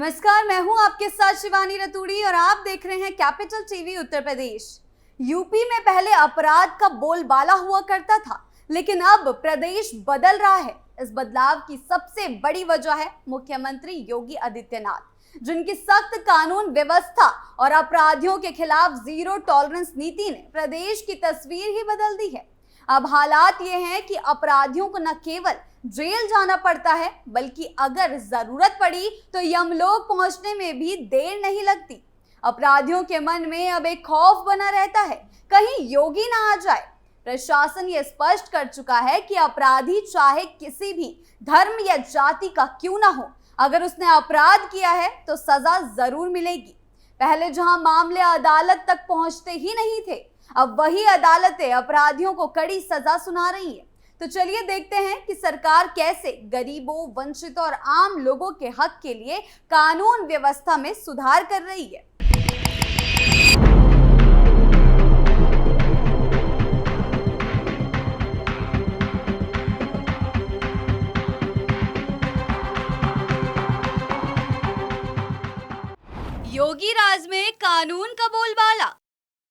नमस्कार, मैं हूं आपके साथ शिवानी रतूड़ी और आप देख रहे हैं capital TV Uttar Pradesh. UP में पहले अपराध का बोलबाला हुआ करता था, लेकिन अब प्रदेश बदल रहा है। इस बदलाव की सबसे बड़ी वजह है मुख्यमंत्री योगी आदित्यनाथ, जिनकी सख्त कानून व्यवस्था और अपराधियों के खिलाफ जीरो टॉलरेंस नीति ने प्रदेश की तस्वीर ही बदल दी है। अब हालात ये हैं कि अपराधियों को न केवल जेल जाना पड़ता है, बल्कि अगर जरूरत पड़ी तो यमलोक पहुंचने में भी देर नहीं लगती। अपराधियों के मन में अब एक खौफ बना रहता है, कहीं योगी ना आ जाए। प्रशासन ये स्पष्ट कर चुका है कि अपराधी चाहे किसी भी धर्म या जाति का क्यों ना हो, अगर उसने अपराध किया है तो सजा जरूर मिलेगी। पहले जहां मामले अदालत तक पहुंचते ही नहीं थे, अब वही अदालतें अपराधियों को कड़ी सजा सुना रही है। तो चलिए देखते हैं कि सरकार कैसे गरीबों, वंचितों और आम लोगों के हक के लिए कानून व्यवस्था में सुधार कर रही है। योगी राज में कानून का बोलबाला।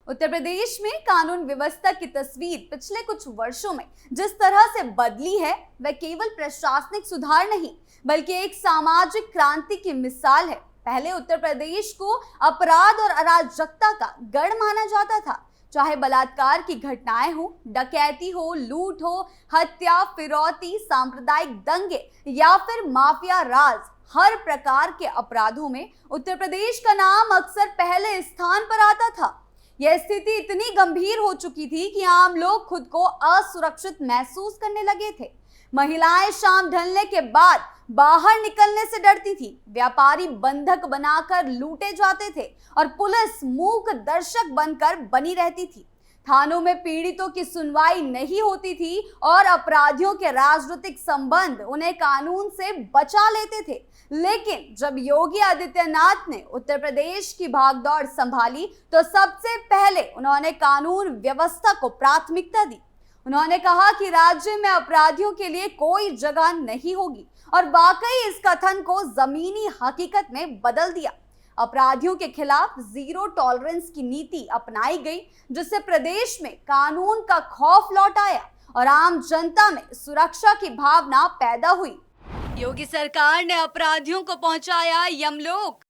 उत्तर प्रदेश में कानून व्यवस्था की तस्वीर पिछले कुछ वर्षों में जिस तरह से बदली है, वह केवल प्रशासनिक सुधार नहीं, बल्कि एक सामाजिक क्रांति की मिसाल है। पहले उत्तर प्रदेश को अपराध और अराजकता का गढ़ माना जाता था। चाहे बलात्कार की घटनाएं हो, डकैती हो, लूट हो, हत्या, फिरौती, सांप्रदायिक दंगे या फिर माफिया राज, हर प्रकार के अपराधों में उत्तर प्रदेश का नाम अक्सर पहले स्थान पर आता था। यह स्थिति इतनी गंभीर हो चुकी थी कि आम लोग खुद को असुरक्षित महसूस करने लगे थे। महिलाएं शाम ढलने के बाद बाहर निकलने से डरती थी, व्यापारी बंधक बनाकर लूटे जाते थे और पुलिस मूक दर्शक बनकर बनी रहती थी। थानों में पीड़ितों की सुनवाई नहीं होती थी और अपराधियों के राजनीतिक संबंध उन्हें कानून से बचा लेते थे। लेकिन जब योगी आदित्यनाथ ने उत्तर प्रदेश की भागदौड़ संभाली, तो सबसे पहले उन्होंने कानून व्यवस्था को प्राथमिकता दी। उन्होंने कहा कि राज्य में अपराधियों के लिए कोई जगह नहीं होगी और वाकई इस कथन को जमीनी हकीकत में बदल दिया। अपराधियों के खिलाफ जीरो टॉलरेंस की नीति अपनाई गई, जिससे प्रदेश में कानून का खौफ लौट आया और आम जनता में सुरक्षा की भावना पैदा हुई। योगी सरकार ने अपराधियों को पहुंचाया यमलोक।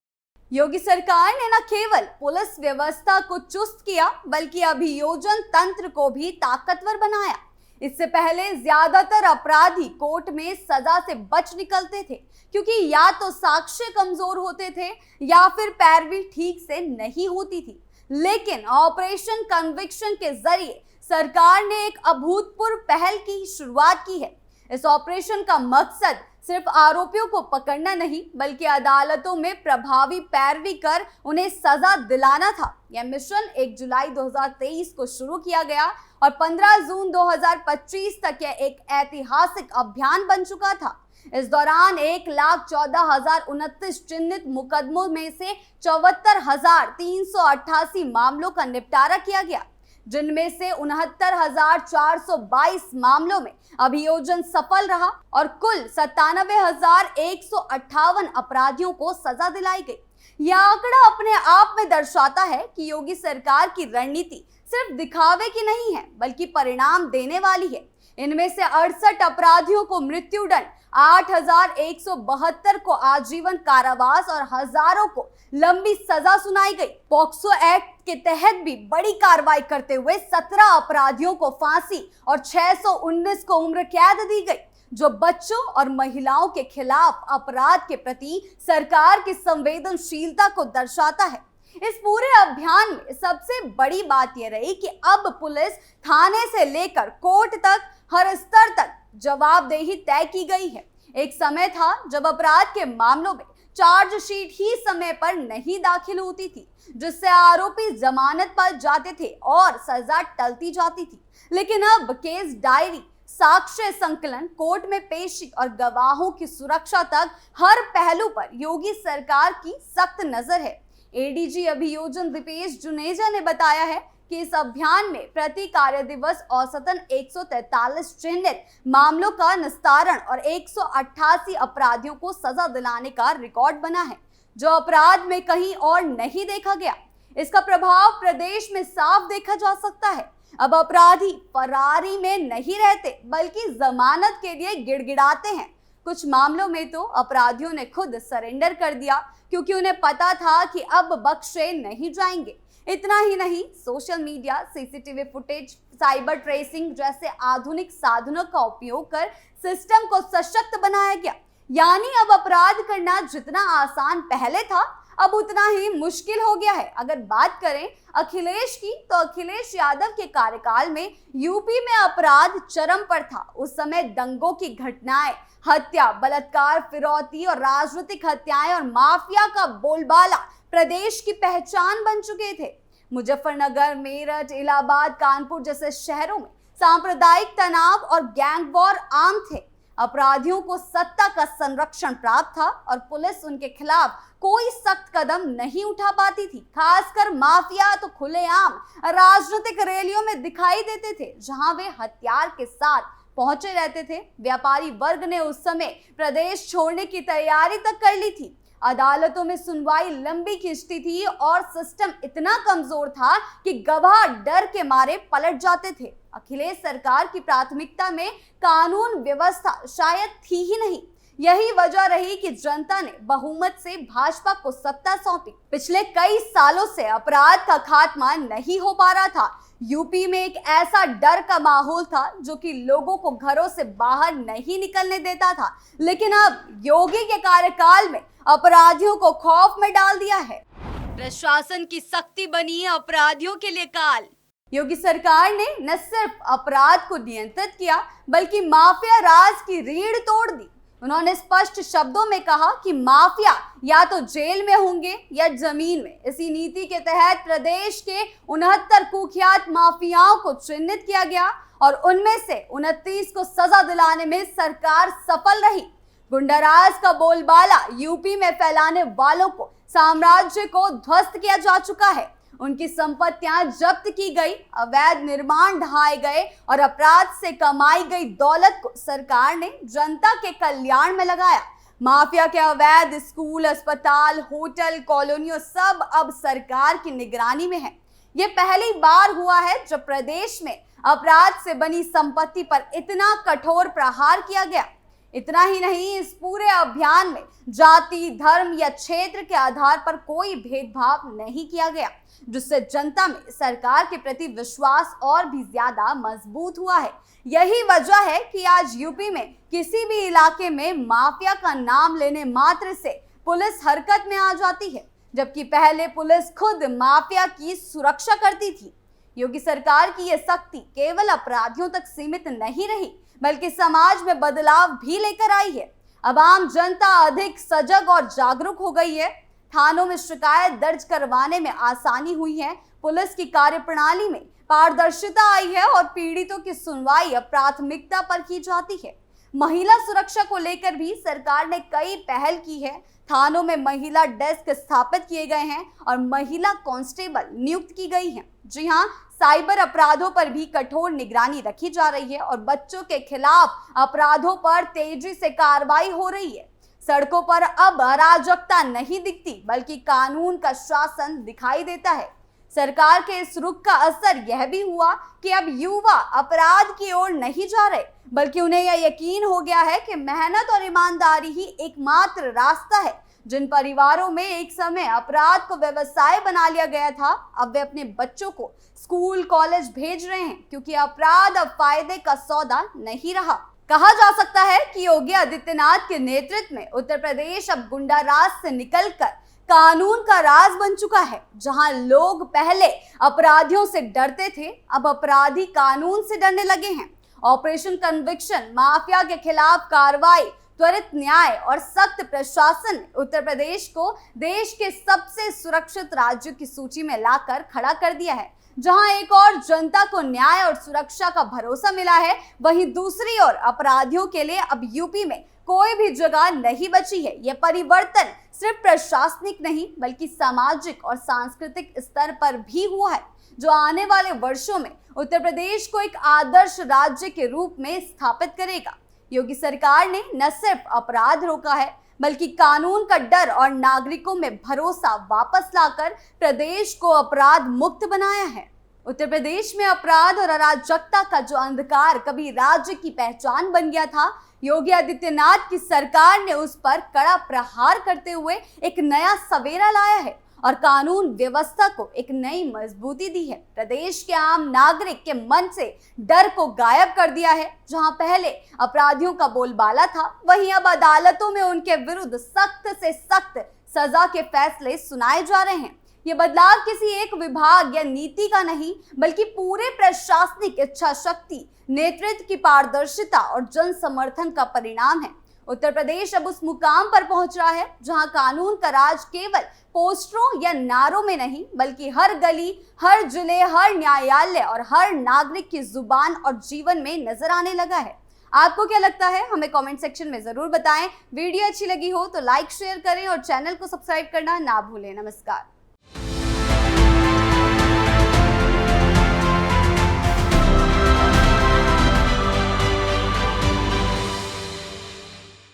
योगी सरकार ने न केवल पुलिस व्यवस्था को चुस्त किया, बल्कि अभियोजन तंत्र को भी ताकतवर बनाया। इससे पहले ज्यादातर अपराधी कोर्ट में सजा से बच निकलते थे, क्योंकि या तो साक्ष्य कमजोर होते थे या फिर पैरवी ठीक से नहीं होती थी। लेकिन ऑपरेशन कन्विक्शन के जरिए सरकार ने एक अभूतपूर्व पहल की शुरुआत की है। इस ऑपरेशन का मकसद सिर्फ आरोपियों को पकड़ना नहीं, बल्कि अदालतों में प्रभावी पैरवी कर उन्हें सजा दिलाना था। यह मिशन 1 जुलाई 2023 को शुरू किया गया और 15 जून 2025 तक यह एक ऐतिहासिक अभियान बन चुका था। इस दौरान 1,14,029 चिन्हित मुकदमों में से 74,388 मामलों का निपटारा किया गया, जिनमें से 69,422 मामलों में अभियोजन सफल रहा और कुल 97,158 अपराधियों को सजा दिलाई गई। यह आंकड़ा अपने आप में दर्शाता है कि योगी सरकार की रणनीति सिर्फ दिखावे की नहीं है, बल्कि परिणाम देने वाली है। इनमें से 68 अपराधियों को मृत्युदंड, 8,172 को आजीवन कारावास और हजारों को लंबी सजा सुनाई गई। पॉक्सो एक्ट के तहत भी बड़ी कार्रवाई करते हुए 17 अपराधियों को फांसी और 619 को उम्र कैद दी गई, जो बच्चों और महिलाओं के खिलाफ अपराध के प्रति सरकार की संवेदनशीलता को दर्शाता है। इस पूरे अभियान में सबसे बड़ी बात यह रही कि अब पुलिस थाने से लेकर कोर्ट तक हर स्तर तक जवाबदेही तय की गई है। एक समय था जब अपराध के मामलों में चार्जशीट ही समय पर नहीं दाखिल होती थी, जिससे आरोपी जमानत पर जाते थे और सजा टलती जाती थी। लेकिन अब केस डायरी, साक्ष्य संकलन, कोर्ट में पेशी और गवाहों की सुरक्षा तक हर पहलू पर योगी सरकार की सख्त नजर है। एडीजी अभियोजन दीपेश जुनेजा ने बताया है कि इस अभियान में प्रति कार्य दिवस औसतन 143 चिन्हित मामलों का निस्तारण और 188 अपराधियों को सजा दिलाने का रिकॉर्ड बना है, जो अपराध में कहीं और नहीं देखा गया। इसका प्रभाव प्रदेश में साफ देखा जा सकता है। अब अपराधी फरारी में नहीं रहते बल्कि जमानत के लिए गिड़गिड़ाते हैं। कुछ मामलों में तो अपराधियों ने खुद सरेंडर कर दिया क्योंकि उन्हें पता था कि अब बख्शे नहीं जाएंगे। इतना ही नहीं, social media, CCTV footage, cyber tracing जैसे आधुनिक साधनों का उपयोग कर सिस्टम को सशक्त बनाया गया। यानी अब अपराध करना जितना आसान पहले था, अब उतना ही मुश्किल हो गया है। अगर बात करें अखिलेश की, तो अखिलेश यादव के कार्यकाल में यूपी में अपराध चरम पर था। उस समय दंगों की घटनाएं, हत्या, बलात्कार, फिरौती और राजनीतिक हत्याएं और माफिया का बोलबाला प्रदेश की पहचान बन चुके थे। मुजफ्फरनगर, मेरठ, इलाहाबाद, कानपुर जैसे शहरों में सांप्रदायिक तनाव और गैंग वॉर आम थे। अपराधियों को सत्ता का संरक्षण प्राप्त था और पुलिस उनके खिलाफ कोई सख्त कदम नहीं उठा पाती थी। खासकर माफिया तो खुलेआम राजनीतिक रैलियों में दिखाई देते थे, जहां वे हथियार के साथ पहुंचे रहते थे। व्यापारी वर्ग ने उस समय प्रदेश छोड़ने की तैयारी तक कर ली थी। अदालतों में सुनवाई लंबी खिंचती थी और सिस्टम इतना कमजोर था कि गवाह डर के मारे पलट जाते थे। अखिलेश सरकार की प्राथमिकता में कानून व्यवस्था शायद थी ही नहीं। यही वजह रही कि जनता ने बहुमत से भाजपा को सत्ता सौंपी। पिछले कई सालों से अपराध का खात्मा नहीं हो पा रहा था। यूपी में एक ऐसा डर का माहौल था जो कि लोगों को घरों से बाहर नहीं निकलने देता था। लेकिन अब योगी के कार्यकाल में अपराधियों को खौफ में डाल दिया है। प्रशासन की सख्ती बनी अपराधियों के लिए काल। योगी सरकार ने न सिर्फ अपराध को नियंत्रित किया बल्कि माफिया राज की रीढ़ तोड़ दी। उन्होंने स्पष्ट शब्दों में कहा कि माफिया या तो जेल में होंगे या जमीन में। इसी नीति के तहत प्रदेश के 69 कुख्यात माफियाओं को चिन्हित किया गया और उनमें से 29 को सजा दिलाने में सरकार सफल रही। गुंडाराज का बोलबाला यूपी में फैलाने वालों को साम्राज्य को ध्वस्त किया जा चुका है। उनकी संपत्तियां जब्त की गई, अवैध निर्माण ढहाए गए और अपराध से कमाई गई दौलत को सरकार ने जनता के कल्याण में लगाया। माफिया के अवैध स्कूल, अस्पताल, होटल, कॉलोनियों सब अब सरकार की निगरानी में है। ये पहली बार हुआ है जब प्रदेश में अपराध से बनी संपत्ति पर इतना कठोर प्रहार किया गया। इतना ही नहीं, इस पूरे अभियान में जाति, धर्म या क्षेत्र के आधार पर कोई भेदभाव नहीं किया गया, जिससे जनता में सरकार के प्रति विश्वास और भी ज्यादा मजबूत हुआ है। यही वजह है कि आज यूपी में किसी भी इलाके में माफिया का नाम लेने मात्र से पुलिस हरकत में आ जाती है, जबकि पहले पुलिस खुद माफिया की सुरक्षा करती थी। योगी सरकार की यह सख्ती केवल अपराधियों तक सीमित नहीं रही बल्कि समाज में बदलाव भी लेकर आई है। अब आम जनता अधिक सजग और जागरूक हो गई है। थानों में शिकायत दर्ज करवाने में आसानी हुई है। पुलिस की कार्यप्रणाली में पारदर्शिता आई है और पीड़ितों की सुनवाई अब प्राथमिकता पर की जाती है। महिला सुरक्षा को लेकर भी सरकार ने कई पहल की है। थानों में महिला डेस्क स्थापित किए गए हैं और महिला कांस्टेबल नियुक्त की गई हैं। जी हाँ, साइबर अपराधों पर भी कठोर निगरानी रखी जा रही है और बच्चों के खिलाफ अपराधों पर तेजी से कार्रवाई हो रही है। सड़कों पर अब अराजकता नहीं दिखती बल्कि कानून का शासन दिखाई देता है। सरकार के इस रुख का असर यह भी हुआ कि अब युवा अपराध की ओर नहीं जा रहे बल्कि उन्हें यह यकीन हो गया है कि मेहनत और ईमानदारी ही एकमात्र रास्ता है। जिन परिवारों में एक समय अपराध को व्यवसाय बना लिया गया था, अब वे अपने बच्चों को स्कूल, कॉलेज भेज रहे हैं क्योंकि अपराध अब फायदे का सौदा नहीं रहा। कहा जा सकता है कि योगी आदित्यनाथ के नेतृत्व में उत्तर प्रदेश अब गुंडाराज से निकलकर कानून का राज बन चुका है। जहां लोग पहले अपराधियों से डरते थे, अब अपराधी कानून से डरने लगे हैं। ऑपरेशन कन्विक्शन, माफिया के खिलाफ कार्रवाई, त्वरित न्याय और सख्त प्रशासन ने उत्तर प्रदेश को देश के सबसे सुरक्षित राज्यों की सूची में लाकर खड़ा कर दिया है। जहां एक और जनता को न्याय और सुरक्षा का भरोसा मिला है, वहीं दूसरी ओर अपराधियों के लिए अब यूपी में कोई भी जगह नहीं बची है। यह परिवर्तन सिर्फ प्रशासनिक नहीं बल्कि सामाजिक और सांस्कृतिक स्तर पर भी हुआ है, जो आने वाले वर्षों में उत्तर प्रदेश को एक आदर्श राज्य के रूप में स्थापित करेगा। योगी सरकार ने न सिर्फ अपराध रोका है बल्कि कानून का डर और नागरिकों में भरोसा वापस लाकर प्रदेश को अपराध मुक्त बनाया है। उत्तर प्रदेश में अपराध और अराजकता का जो अंधकार कभी राज्य की पहचान बन गया था, योगी आदित्यनाथ की सरकार ने उस पर कड़ा प्रहार करते हुए एक नया सवेरा लाया है और कानून व्यवस्था को एक नई मजबूती दी है। प्रदेश के आम नागरिक के मन से डर को गायब कर दिया है। जहां पहले अपराधियों का बोलबाला था, वहीं अब अदालतों में उनके विरुद्ध सख्त से सख्त सजा के फैसले सुनाए जा रहे हैं। ये बदलाव किसी एक विभाग या नीति का नहीं, बल्कि पूरे प्रशासनिक इच्छा शक्ति, नेतृत्व की पारदर्शिता और जन समर्थन का परिणाम है। उत्तर प्रदेश अब उस मुकाम पर पहुंच रहा है जहां कानून का राज केवल पोस्टरों या नारों में नहीं, बल्कि हर गली, हर जिले, हर न्यायालय और हर नागरिक की जुबान और जीवन में नजर आने लगा है। आपको क्या लगता है? हमें कमेंट सेक्शन में जरूर बताएं। वीडियो अच्छी लगी हो तो लाइक शेयर करें और चैनल को सब्सक्राइब करना ना भूलें। नमस्कार।